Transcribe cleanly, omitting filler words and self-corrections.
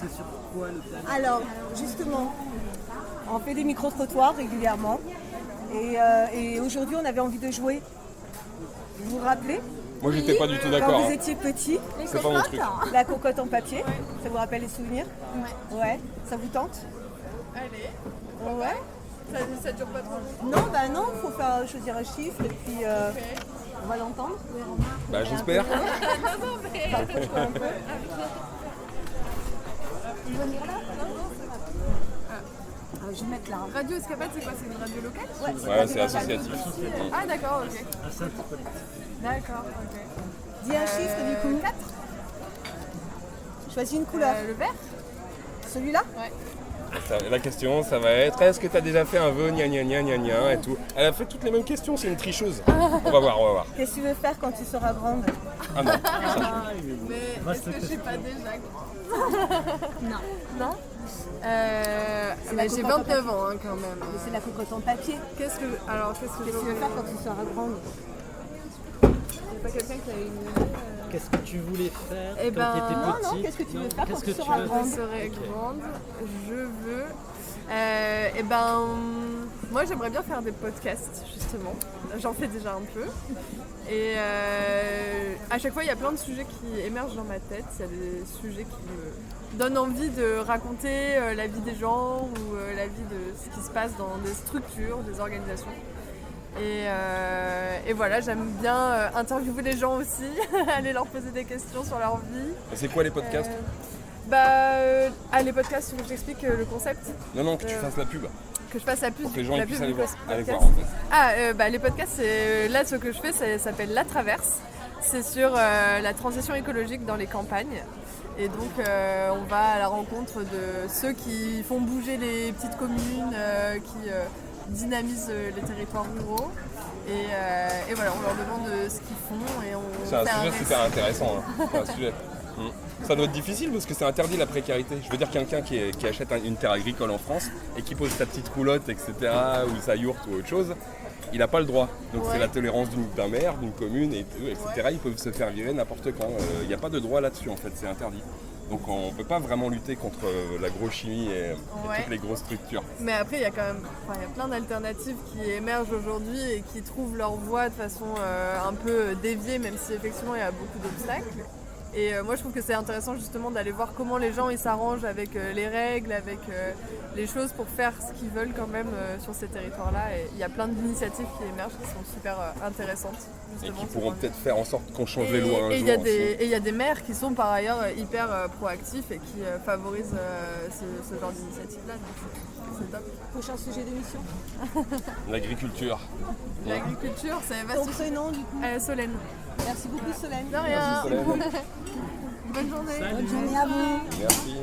C'est sur quoi le thème? Alors, justement, on fait des micro-trottoirs régulièrement. Et aujourd'hui, on avait envie de jouer. Vous vous rappelez? Moi, j'étais pas du tout d'accord. Quand vous étiez petit, C'est pas mon truc. la cocotte en papier, ça vous rappelle les souvenirs? Ouais. Ça vous tente? Allez, Ouais. ça dure pas trop longtemps. Non, bah non, faut faire choisir un chiffre et puis on va l'entendre. Bah, j'espère. Rapproche-toi un peu. Je vais mettre là. Radio Escapade, c'est quoi? C'est une radio locale? Ouais, c'est associatif. Ah d'accord, ok. Ah, ça, c'est pas... D'accord, ok. Dis un chiffre du coup. 4. Choisis une couleur. Le vert? Celui-là? Ouais. La question, ça va être est-ce que tu as déjà fait un vœu, gna gna gna gna gna et tout. Elle a fait toutes les mêmes questions, c'est une tricheuse. On va voir. Qu'est-ce que tu veux faire quand tu seras grande? Ah non. Mais est-ce que je suis pas déjà grande? Non. Mais j'ai 29 ans hein, quand même. Mais c'est la cocotte en papier. Qu'est-ce que Qu'est-ce que tu veux faire quand tu seras grande? Il n'y a pas quelqu'un qui a une idée Qu'est-ce que tu voulais faire Eh quand ben, tu étais petit? Non, qu'est-ce que tu veux faire quand Qu'est-ce tu que tu seras veux grande? Je serai grande, je veux. Moi j'aimerais bien faire des podcasts justement. J'en fais déjà un peu. Et à chaque fois il y a plein de sujets qui émergent dans ma tête. Il y a des sujets qui me donnent envie de raconter la vie des gens ou la vie de ce qui se passe dans des structures, des organisations. Et voilà, j'aime bien interviewer les gens aussi, aller leur poser des questions sur leur vie. C'est quoi les podcasts? Les podcasts, tu veux que j'explique le concept? Non, que tu fasses la pub. Que je fasse la pub. Pour que les gens la puissent pub aller du voir. podcast. Aller voir en fait. Les podcasts, c'est là ce que je fais, ça s'appelle La Traverse. C'est sur la transition écologique dans les campagnes. Et donc on va à la rencontre de ceux qui font bouger les petites communes, qui dynamisent les territoires ruraux. Et voilà, on leur demande ce qu'ils font et on C'est un fait sujet récit. super intéressant. C'est un sujet. Ça doit être difficile parce que c'est interdit la précarité. Je veux dire, quelqu'un qui achète une terre agricole en France et qui pose sa petite roulotte, etc., ou sa yourte ou autre chose, il n'a pas le droit. Donc c'est la tolérance d'un maire, d'une commune, etc. Ils peuvent se faire virer n'importe quand. Il n'y a pas de droit là-dessus en fait, c'est interdit. Donc on ne peut pas vraiment lutter contre l'agrochimie et toutes les grosses structures. Mais après, il y a quand même plein d'alternatives qui émergent aujourd'hui et qui trouvent leur voie de façon un peu déviée, même si effectivement il y a beaucoup d'obstacles. Et moi je trouve que c'est intéressant justement d'aller voir comment les gens ils s'arrangent avec les règles, avec les choses pour faire ce qu'ils veulent quand même sur ces territoires-là. Et il y a plein d'initiatives qui émergent qui sont super intéressantes. Et qui pourront peut-être faire en sorte qu'on change les lois un et jour. Et il y a des maires qui sont par ailleurs hyper proactifs et qui favorisent ce genre d'initiative-là. Donc c'est top. Prochain sujet d'émission. L'agriculture. L'agriculture, c'est Ton vaste. prénom du coup. Solène. Merci beaucoup Solène. De rien. Merci, Solène. Bonne journée. Bonne journée à vous. Merci.